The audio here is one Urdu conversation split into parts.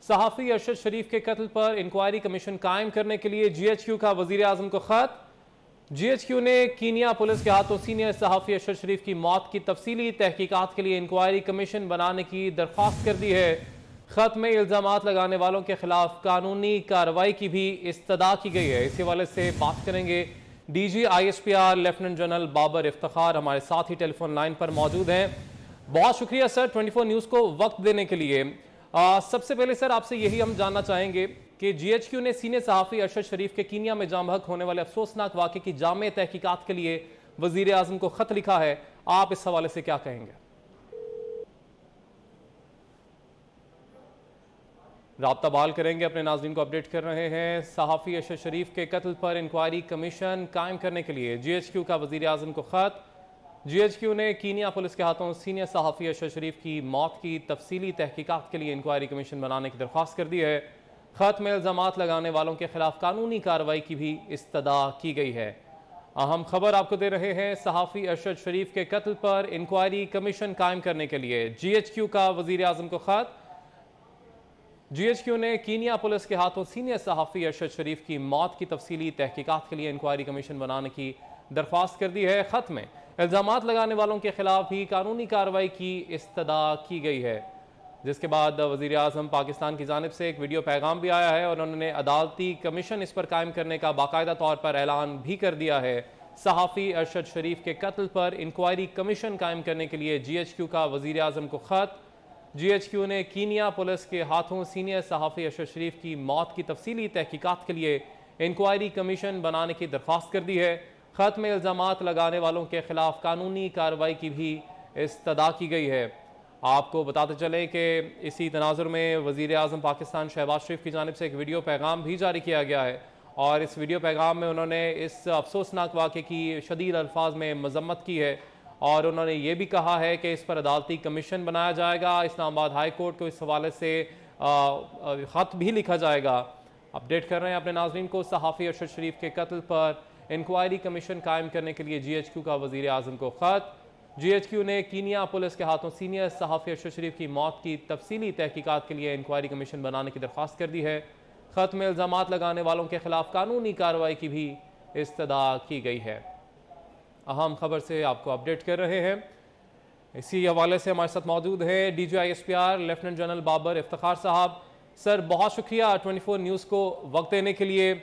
صحافی ارشد شریف کے قتل پر انکوائری کمیشن قائم کرنے کے لیے جی ایچ کیو کا وزیر اعظم کو خط۔ جی ایچ کیو نے کینیا پولیس کے ہاتھوں سینئر صحافی ارشد شریف کی موت کی تفصیلی تحقیقات کے لیے انکوائری کمیشن بنانے کی درخواست کر دی ہے۔ خط میں الزامات لگانے والوں کے خلاف قانونی کارروائی کی بھی استدعا کی گئی ہے۔ اس حوالے سے بات کریں گے D G I S P R lieutenant general Babar Iftikhar ہمارے ساتھ ہی ٹیلی فون لائن پر موجود ہیں۔ بہت شکریہ سر 24 نیوز کو وقت دینے کے لیے۔ سب سے پہلے سر آپ سے یہی ہم جاننا چاہیں گے کہ جی ایچ کیو نے سینئر صحافی ارشد شریف کے کینیا میں جاں بحق ہونے والے افسوسناک واقعے کی جامع تحقیقات کے لیے وزیر اعظم کو خط لکھا ہے، آپ اس حوالے سے کیا کہیں گے؟ رابطہ بحال کریں گے، اپنے ناظرین کو اپڈیٹ کر رہے ہیں۔ صحافی ارشد شریف کے قتل پر انکوائری کمیشن قائم کرنے کے لیے جی ایچ کیو کا وزیر اعظم کو خط۔ جی ایچ کیو نے کینیا پولیس کے ہاتھوں سینئر صحافی ارشد شریف کی موت کی تفصیلی تحقیقات کے لیے انکوائری کمیشن بنانے کی درخواست کر دی ہے۔ خط میں الزامات لگانے والوں کے خلاف قانونی کارروائی کی بھی استدعا کی گئی ہے۔ اہم خبر آپ کو دے رہے ہیں، صحافی ارشد شریف کے قتل پر انکوائری کمیشن قائم کرنے کے لیے جی ایچ کیو کا وزیر اعظم کو خط۔ جی ایچ کیو نے کینیا پولیس کے ہاتھوں سینئر صحافی ارشد شریف کی موت کی تفصیلی تحقیقات کے لیے انکوائری کمیشن بنانے کی درخواست کر دی ہے۔ خط میں الزامات لگانے والوں کے خلاف بھی قانونی کارروائی کی استدعا کی گئی ہے، جس کے بعد وزیر اعظم پاکستان کی جانب سے ایک ویڈیو پیغام بھی آیا ہے اور انہوں نے عدالتی کمیشن اس پر قائم کرنے کا باقاعدہ طور پر اعلان بھی کر دیا ہے۔ صحافی ارشد شریف کے قتل پر انکوائری کمیشن قائم کرنے کے لیے جی ایچ کیو کا وزیر اعظم کو خط۔ جی ایچ کیو نے کینیا پولیس کے ہاتھوں سینئر صحافی ارشد شریف کی موت کی تفصیلی تحقیقات کے لیے انکوائری کمیشن بنانے کی درخواست کر دی ہے۔ خط میں الزامات لگانے والوں کے خلاف قانونی کارروائی کی بھی استدعا کی گئی ہے۔ آپ کو بتاتے چلیں کہ اسی تناظر میں وزیر اعظم پاکستان شہباز شریف کی جانب سے ایک ویڈیو پیغام بھی جاری کیا گیا ہے اور اس ویڈیو پیغام میں انہوں نے اس افسوسناک واقعے کی شدید الفاظ میں مذمت کی ہے اور انہوں نے یہ بھی کہا ہے کہ اس پر عدالتی کمیشن بنایا جائے گا۔ اسلام آباد ہائی کورٹ کو اس حوالے سے خط بھی لکھا جائے گا۔ اپڈیٹ کر رہے ہیں اپنے ناظرین کو، صحافی ارشد شریف کے قتل پر انکوائری کمیشن قائم کرنے کے لیے جی ایچ کیو کا وزیر اعظم کو خط۔ جی ایچ کیو نے کینیا پولیس کے ہاتھوں سینئر صحافی ارشد شریف کی موت کی تفصیلی تحقیقات کے لیے انکوائری کمیشن بنانے کی درخواست کر دی ہے۔ خط میں الزامات لگانے والوں کے خلاف قانونی کارروائی کی بھی استدعا کی گئی ہے۔ اہم خبر سے آپ کو اپڈیٹ کر رہے ہیں۔ اسی حوالے سے ہمارے ساتھ موجود ہے D G I S P R lieutenant general Babar Iftikhar صاحب۔ سر بہت شکریہ 24 نیوز کو وقت دینے کے لیے۔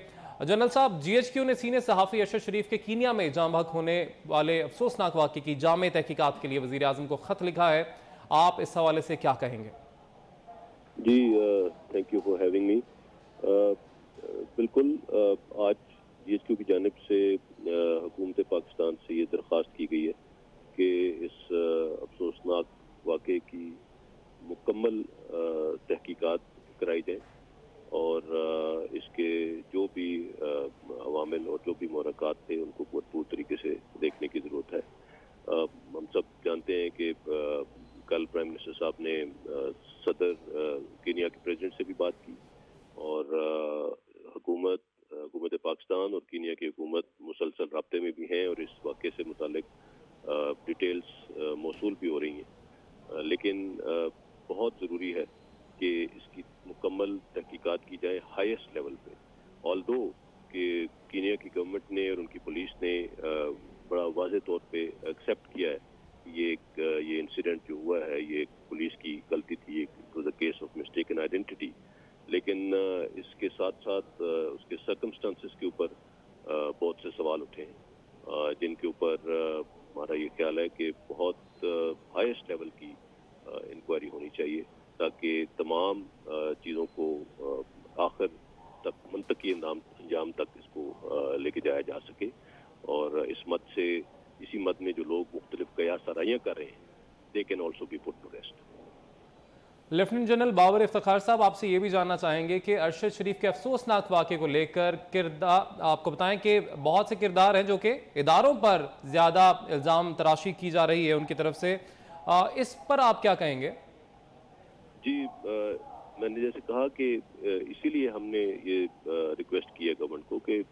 جنرل صاحب، جی ایچ کیو نے سینئر صحافی ارشد شریف کے کینیا میں جاں بحق ہونے والے افسوسناک واقعے کی جامع تحقیقات کے لیے وزیر اعظم کو خط لکھا ہے، آپ اس حوالے سے کیا کہیں گے؟ جی thank you for having me. بالکل آج جی ایچ کیو کی جانب سے حکومت پاکستان سے یہ درخواست کی گئی ہے کہ اس افسوسناک واقعے کی مکمل تحقیقات کرائی جائیں اور اس کے جو بھی عوامل اور جو بھی محرکات تھے ان کو بھرپور طریقے سے دیکھنے کی ضرورت ہے۔ ہم سب جانتے ہیں کہ کل پرائم منسٹر صاحب نے صدر کینیا کے پریزیڈنٹ سے بھی بات کی اور حکومت پاکستان اور کینیا کی حکومت مسلسل رابطے میں بھی ہیں اور اس واقعے سے متعلق ڈیٹیلز موصول بھی ہو رہی ہیں، لیکن بہت ضروری ہے کہ اس کی مکمل تحقیقات کی جائے ہائیسٹ لیول پہ۔ آلدو کہ کینیا کی گورنمنٹ نے اور ان کی پولیس نے بڑا واضح طور پہ ایکسیپٹ کیا ہے یہ انسیڈنٹ جو ہوا ہے یہ پولیس کی غلطی تھی، it was a case of mistaken identity, لیکن اس کے ساتھ ساتھ اس کے سرکمسٹانسز کے اوپر بہت سے سوال اٹھے ہیں جن کے اوپر ہمارا یہ خیال ہے کہ بہت ہائیسٹ لیول کی انکوائری ہونی چاہیے تاکہ تمام چیزوں کو آخر تک منطقی انجام تک اس کو لے کے جایا جا سکے اور اسی مد میں جو لوگ مختلف قیاس آرائیاں کر رہے ہیں they can also be put to rest۔ Lieutenant general Babar Iftikhar صاحب، آپ سے یہ بھی جاننا چاہیں گے کہ ارشد شریف کے افسوسناک واقعے کو لے کر آپ کو بتائیں کہ بہت سے کردار ہیں جو کہ اداروں پر زیادہ الزام تراشی کی جا رہی ہے ان کی طرف سے، اس پر آپ کیا کہیں گے؟ جی میں نے جیسے کہا کہ اسی لیے ہم نے یہ ریکویسٹ کی ہے گورنمنٹ کو کہ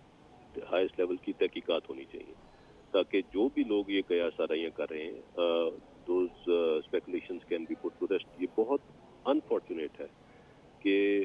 ہائیسٹ لیول کی تحقیقات ہونی چاہیے تاکہ جو بھی لوگ یہ قیاس آرائیاں کر رہے ہیں those speculations can be put to rest. یہ بہت انفارچونیٹ ہے کہ